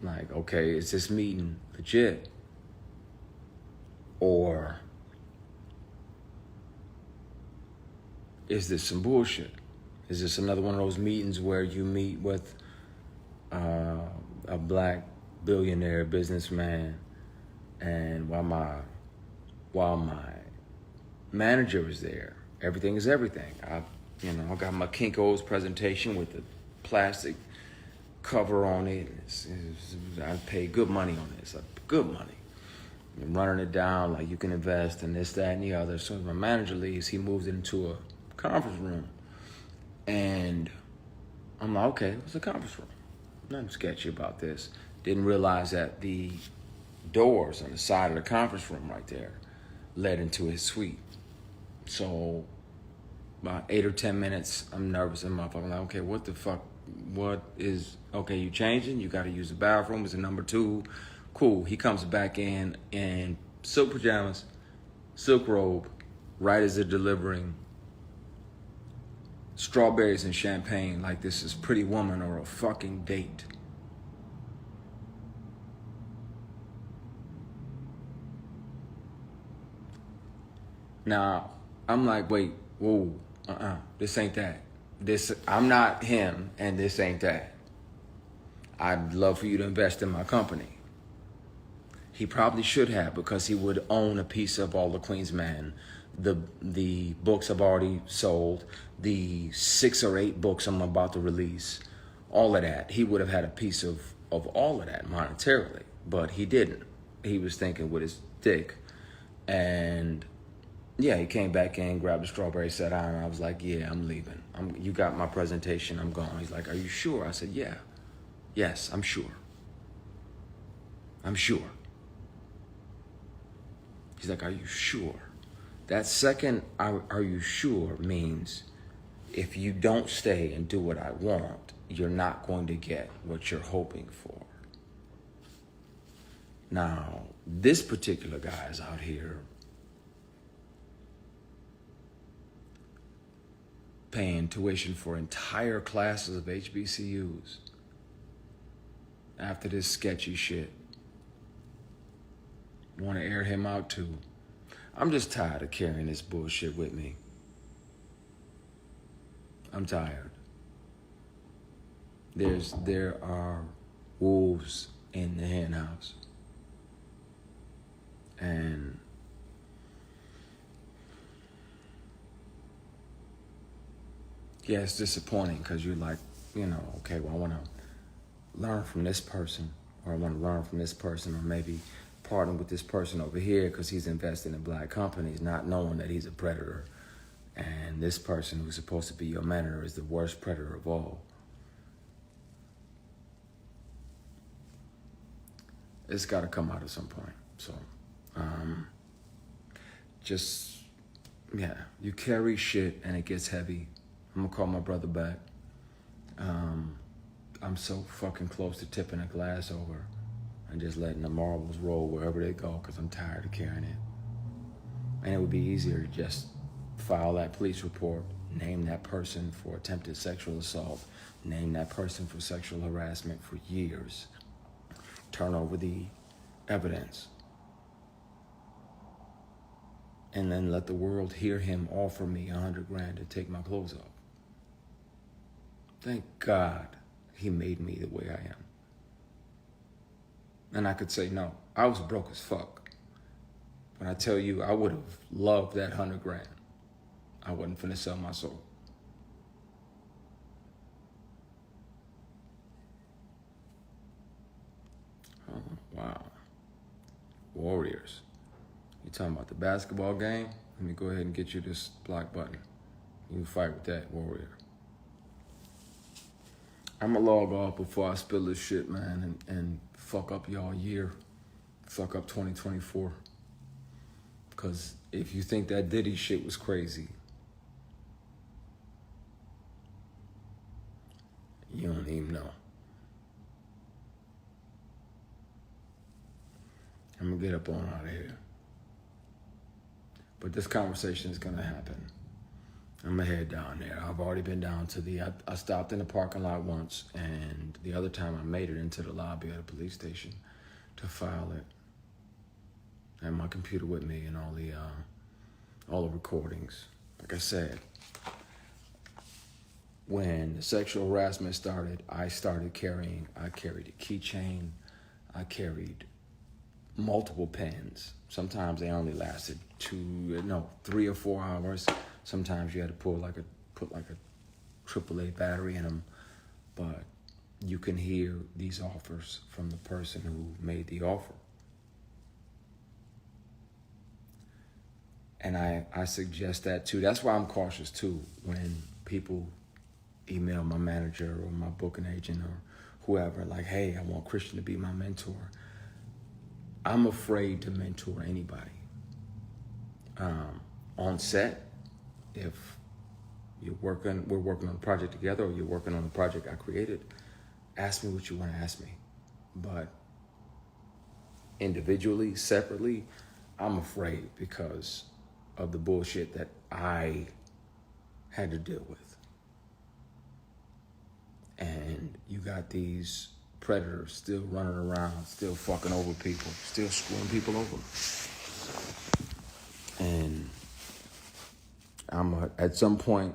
Like, okay, is this meeting legit? Or is this some bullshit? Is this another one of those meetings where you meet with a black billionaire businessman, and while my manager is there, everything is everything. I got my Kinko's presentation with the plastic cover on it. I paid good money on this, good money. I'm running it down like you can invest in this, that, and the other. As soon as my manager leaves, he moves into a conference room. And I'm like, okay, what's a conference room? Nothing sketchy about this. Didn't realize that the doors on the side of the conference room right there led into his suite. So about 8 or 10 minutes, I'm nervous in my phone. Like, okay, what the fuck? Okay, you changing? You got to use the bathroom. It's a number 2. Cool. He comes back in silk pajamas, silk robe, right as they're delivering strawberries and champagne like this is Pretty Woman or a fucking date. Now, I'm like, wait, whoa, this ain't that. I'm not him, and this ain't that. I'd love for you to invest in my company. He probably should have, because he would own a piece of all the Queen's Men. The books I've already sold, the 6 or 8 books I'm about to release, all of that. He would have had a piece of all of that monetarily, but he didn't. He was thinking with his dick. And yeah, he came back in, grabbed a strawberry, sat down, and I was like, yeah, I'm leaving. You got my presentation, I'm gone. He's like, are you sure? I said, yeah. Yes, I'm sure. I'm sure. He's like, are you sure? That second, are you sure, means if you don't stay and do what I want, you're not going to get what you're hoping for. Now, this particular guy is out here paying tuition for entire classes of HBCUs after this sketchy shit. Want to air him out too. I'm just tired of carrying this bullshit with me. I'm tired. There are wolves in the hen house. And yeah, it's disappointing because you're like, okay, well, I want to learn from this person, or I want to learn from this person, or maybe partner with this person over here because he's investing in black companies, not knowing that he's a predator. And this person who's supposed to be your mentor is the worst predator of all. It's got to come out at some point. So, you carry shit and it gets heavy. I'm going to call my brother back. I'm so fucking close to tipping a glass over. and just letting the marbles roll wherever they go because I'm tired of carrying it. And it would be easier to just file that police report, name that person for attempted sexual assault, name that person for sexual harassment for years, turn over the evidence, and then let the world hear him offer me $100,000 to take my clothes off. Thank God he made me the way I am. And I could say, no, I was broke as fuck. But I tell you, I would have loved that $100,000. I wasn't finna sell my soul. Oh, wow. Warriors. You talking about the basketball game? Let me go ahead and get you this block button. You can fight with that, warrior. I'm gonna log off before I spill this shit, man, and fuck up y'all year. Fuck up 2024. Because if you think that Diddy shit was crazy, you don't even know. I'm gonna get up on out of here. But this conversation is gonna happen. I'm gonna head down there. I've already been down to I stopped in the parking lot once, and the other time I made it into the lobby of the police station to file it. I had my computer with me and all the recordings. Like I said, when the sexual harassment started, I carried a keychain, I carried multiple pens. Sometimes they only lasted 3 or 4 hours. Sometimes you had to put like a AAA battery in them. But you can hear these offers from the person who made the offer. And I suggest that too. That's why I'm cautious too when people email my manager or my booking agent or whoever, like, hey, I want Christian to be my mentor. I'm afraid to mentor anybody. On set, if we're working on a project together or you're working on a project I created, ask me what you want to ask me. But individually, separately, I'm afraid because of the bullshit that I had to deal with. And you got these predators still running around, still fucking over people, still screwing people over. And at some point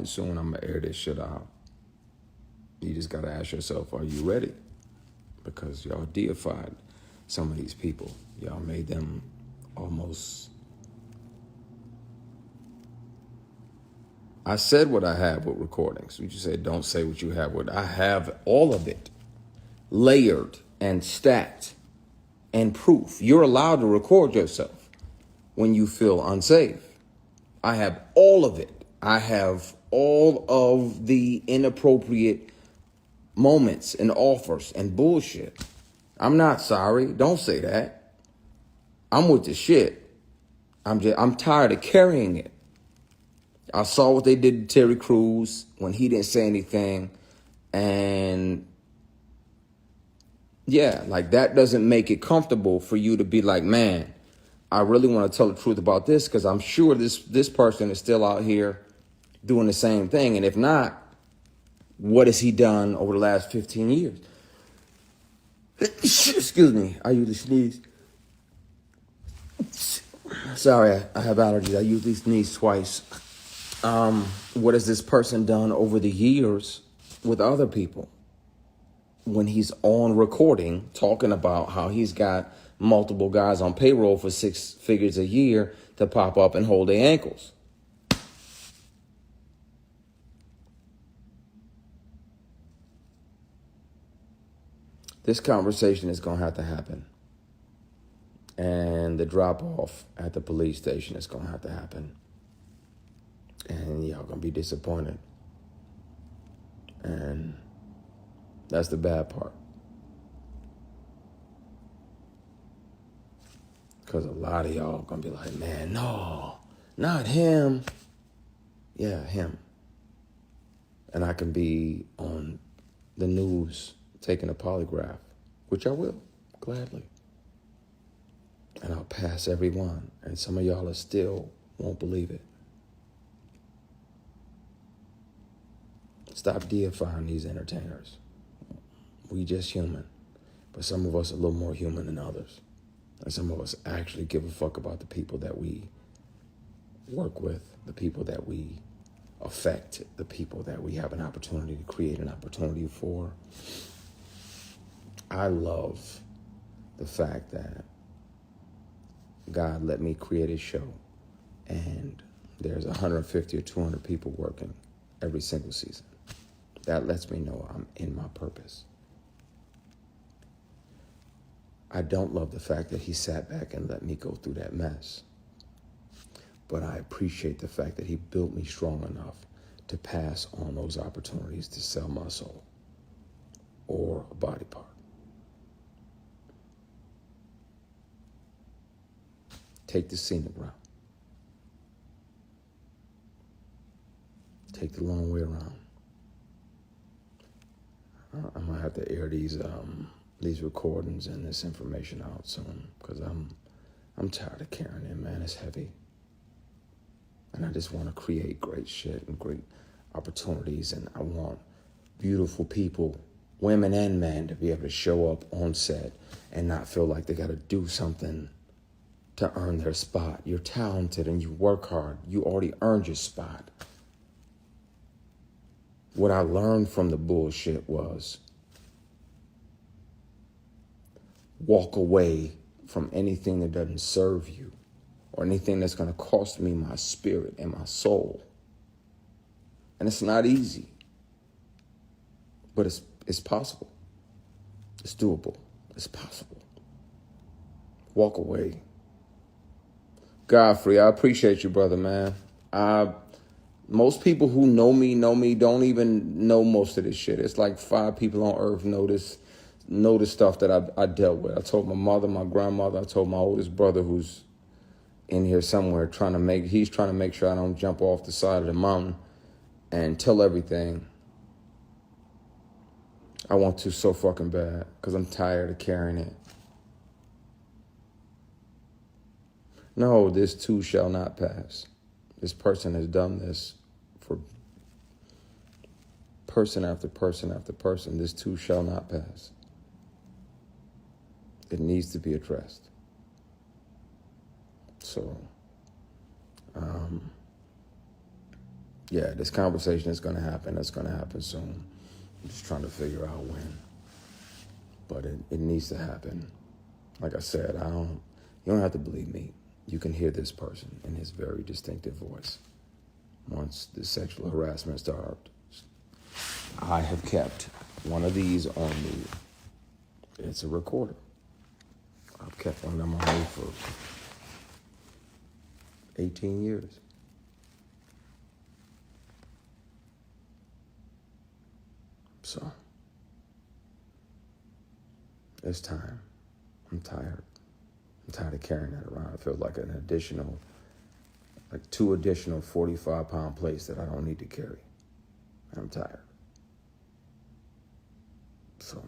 soon, I'm gonna air this shit out. You just gotta ask yourself, are you ready? Because y'all deified some of these people. Y'all made them almost... I said what I have with recordings. You just said, don't say what you have with. I have all of it layered and stacked and proof. You're allowed to record yourself when you feel unsafe. I have all of it. I have all of the inappropriate moments and offers and bullshit. I'm not sorry. Don't say that. I'm with the shit. I'm tired of carrying it. I saw what they did to Terry Crews when he didn't say anything. And yeah, like that doesn't make it comfortable for you to be like, man, I really want to tell the truth about this because I'm sure this person is still out here doing the same thing. And if not, what has he done over the last 15 years? Excuse me, I usually sneeze. Sorry, I have allergies. I usually sneeze twice. What has this person done over the years with other people? When he's on recording talking about how he's got multiple guys on payroll for 6 figures a year to pop up and hold their ankles. This conversation is going to have to happen. And the drop-off at the police station is going to have to happen. And y'all going to be disappointed. And that's the bad part. Because a lot of y'all going to be like, man, no, not him. Yeah, him. And I can be on the news taking a polygraph which I will, gladly. And I'll pass every one. And some of y'all still won't believe it. Stop deifying these entertainers. We just human. But some of us are a little more human than others. And some of us actually give a fuck about the people that we work with, the people that we affect, the people that we have an opportunity to create an opportunity for. I love the fact that God let me create a show and there's 150 or 200 people working every single season. That lets me know I'm in my purpose. I don't love the fact that he sat back and let me go through that mess. But I appreciate the fact that he built me strong enough to pass on those opportunities to sell my soul or a body part. Take the scenic route. Take the long way around. I'm gonna have to air these recordings and this information out soon because I'm tired of carrying it, man. It's heavy. And I just want to create great shit and great opportunities. And I want beautiful people, women and men, to be able to show up on set and not feel like they got to do something to earn their spot. You're talented and you work hard. You already earned your spot. What I learned from the bullshit was walk away from anything that doesn't serve you or anything that's going to cost me my spirit and my soul. And it's not easy, but it's possible. It's doable. It's possible. Walk away. Godfrey, I appreciate you, brother, man. Most people who know me don't even know most of this shit. It's like 5 people on earth know the stuff that I dealt with. I told my mother, my grandmother, I told my oldest brother who's in here somewhere he's trying to make sure I don't jump off the side of the mountain and tell everything. I want to so fucking bad because I'm tired of carrying it. No, this too shall not pass. This person has done this for person after person after person. This too shall not pass. It needs to be addressed. So, yeah, this conversation is going to happen. It's going to happen soon. I'm just trying to figure out when. But it needs to happen. Like I said, you don't have to believe me. You can hear this person in his very distinctive voice. Once the sexual harassment started, I have kept one of these on me. It's a recorder. I've kept one of them on me for 18 years. So, it's time. I'm tired. I'm tired of carrying that around. I feel like like 2 additional 45-pound plates that I don't need to carry. I'm tired. So,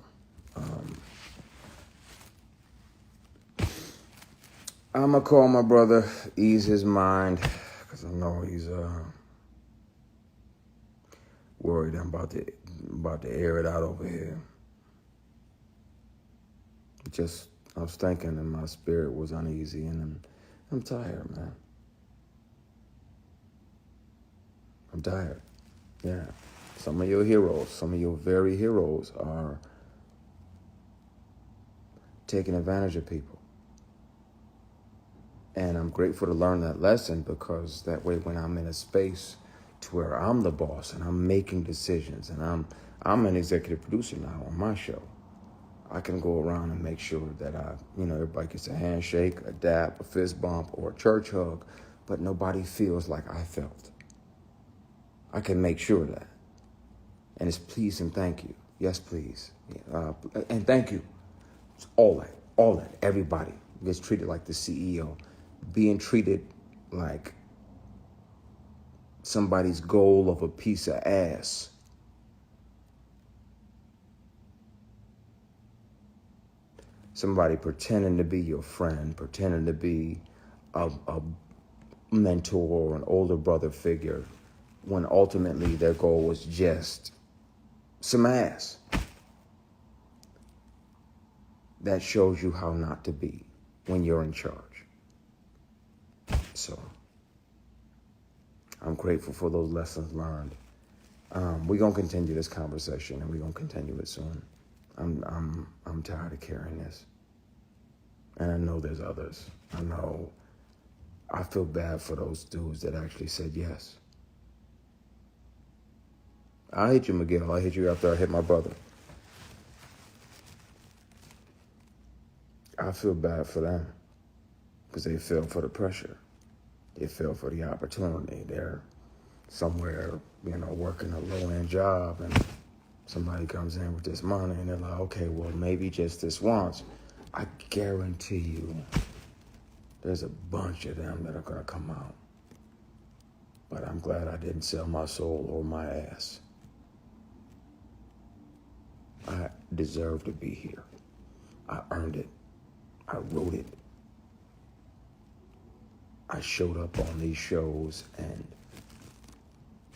I'm gonna call my brother, ease his mind, because I know he's worried I'm about to air it out over here. I was thinking and my spirit was uneasy and I'm tired, man. I'm tired. Yeah. Some of your heroes, some of your very heroes are taking advantage of people. And I'm grateful to learn that lesson because that way when I'm in a space to where I'm the boss and I'm making decisions and I'm an executive producer now on my show, I can go around and make sure that everybody gets a handshake, a dap, a fist bump, or a church hug, but nobody feels like I felt. I can make sure of that. And it's please and thank you. Yes, please. And thank you. It's all that. Everybody gets treated like the CEO. Being treated like somebody's goal of a piece of ass. somebody pretending to be your friend, pretending to be a mentor or an older brother figure, when ultimately their goal was just some ass. That shows you how not to be when you're in charge. So I'm grateful for those lessons learned. We're gonna continue this conversation, and we're gonna continue it soon. I'm tired of carrying this, and I know there's others. I feel bad for those dudes that actually said yes. I hit you, Miguel. I hit you after I hit my brother. I feel bad for them because they fell for the pressure. They fell for the opportunity. They're somewhere, working a low-end job, and somebody comes in with this money, and they're like, okay, well, maybe just this once. I guarantee you there's a bunch of them that are going to come out. But I'm glad I didn't sell my soul or my ass. I deserve to be here. I earned it. I wrote it. I showed up on these shows and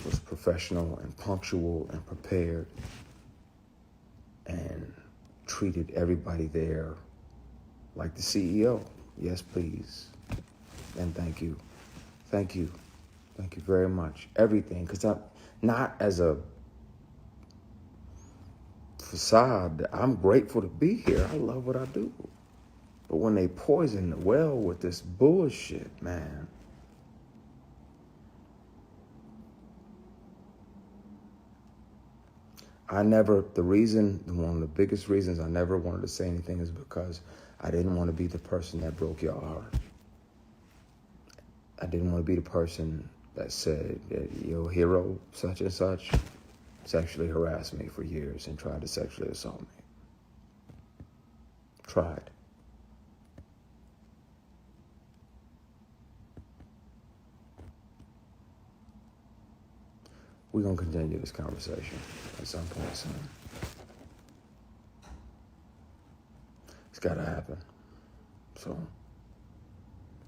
was professional and punctual and prepared and treated everybody there like the CEO. Yes, please. And thank you. Thank you. Thank you very much. Everything. Because I'm not as a facade. I'm grateful to be here. I love what I do. But when they poison the well with this bullshit, man. One of the biggest reasons I never wanted to say anything is because I didn't want to be the person that broke your heart. I didn't want to be the person that said that your hero, such and such, sexually harassed me for years and tried to sexually assault me. Tried. We're going to continue this conversation at some point soon. It's got to happen.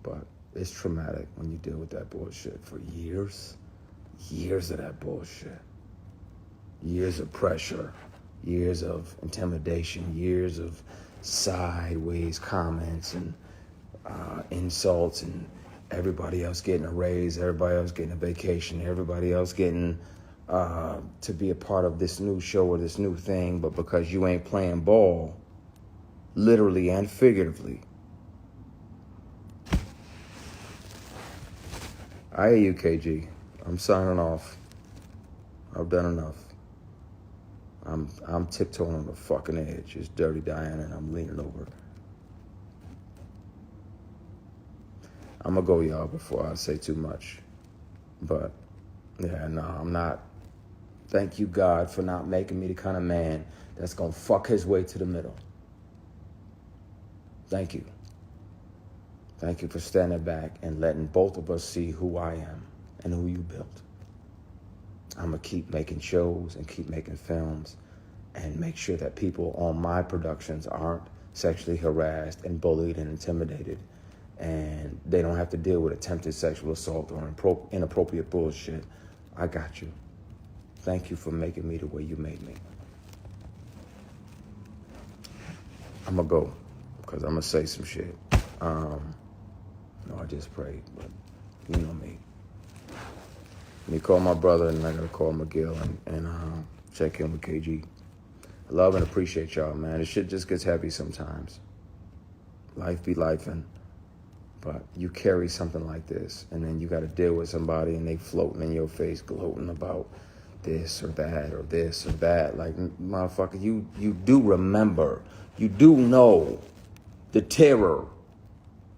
But it's traumatic when you deal with that bullshit for years. Years of that bullshit. Years of pressure. Years of intimidation. Years of sideways comments and insults, and everybody else getting a raise, everybody else getting a vacation, everybody else getting to be a part of this new show or this new thing, but because you ain't playing ball, literally and figuratively. I hear you, KG. I'm signing off. I've done enough. I'm tiptoeing on the fucking edge. It's Dirty Diana, and I'm leaning over. I'm gonna go, y'all, before I say too much. But, yeah, no, I'm not. Thank you, God, for not making me the kind of man that's gonna fuck his way to the middle. Thank you. Thank you for standing back and letting both of us see who I am and who you built. I'm gonna keep making shows and keep making films and make sure that people on my productions aren't sexually harassed and bullied and intimidated, and they don't have to deal with attempted sexual assault or inappropriate bullshit. I got you. Thank you for making me the way you made me. I'm gonna go, because I'm gonna say some shit. No, I just prayed, but you know me. Let me call my brother, and I gotta call Miguel and check in with KG. I love and appreciate y'all, man. This shit just gets heavy sometimes. Life be lifing. But you carry something like this, and then you got to deal with somebody, and they floating in your face, gloating about this or that or this or that. Like, motherfucker, you do remember, you do know the terror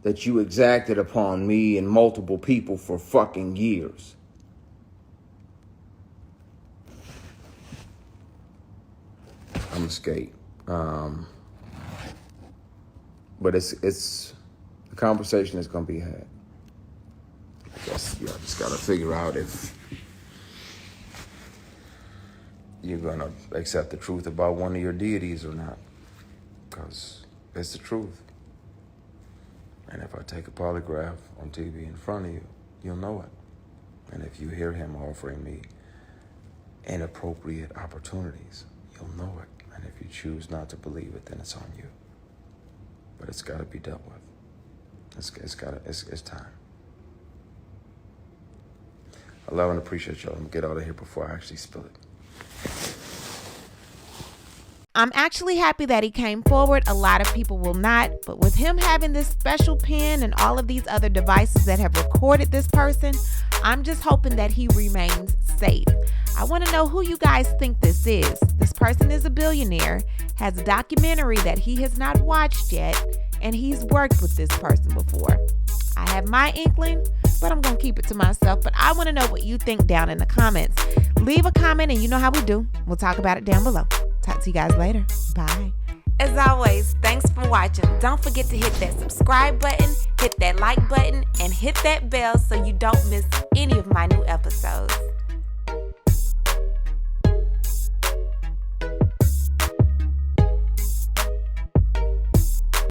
that you exacted upon me and multiple people for fucking years. I'm a skate. But it's the conversation is gonna be had. I guess you just gotta figure out if you're gonna accept the truth about one of your deities or not. Because It's the truth. And if I take a polygraph on TV in front of you, you'll know it. And if you hear him offering me inappropriate opportunities, you'll know it. And if you choose not to believe it, then it's on you. But it's got to be dealt with. It's time. I love and appreciate y'all. I'm gonna get out of here before I actually spill it.
I'm actually happy that he came forward. A lot of people will not, but with him having this special pen and all of these other devices that have recorded this person, I'm just hoping that he remains safe. I want to know who you guys think this is. This person is a billionaire, has a documentary that he has not watched yet, and he's worked with this person before. I have my inkling, but I'm going to keep it to myself. But I want to know what you think down in the comments. Leave a comment, and you know how we do. We'll talk about it down below. Talk to you guys later. Bye. As always, thanks for watching. Don't forget to hit that subscribe button, hit that like button, and hit that bell so you don't miss any of my new episodes.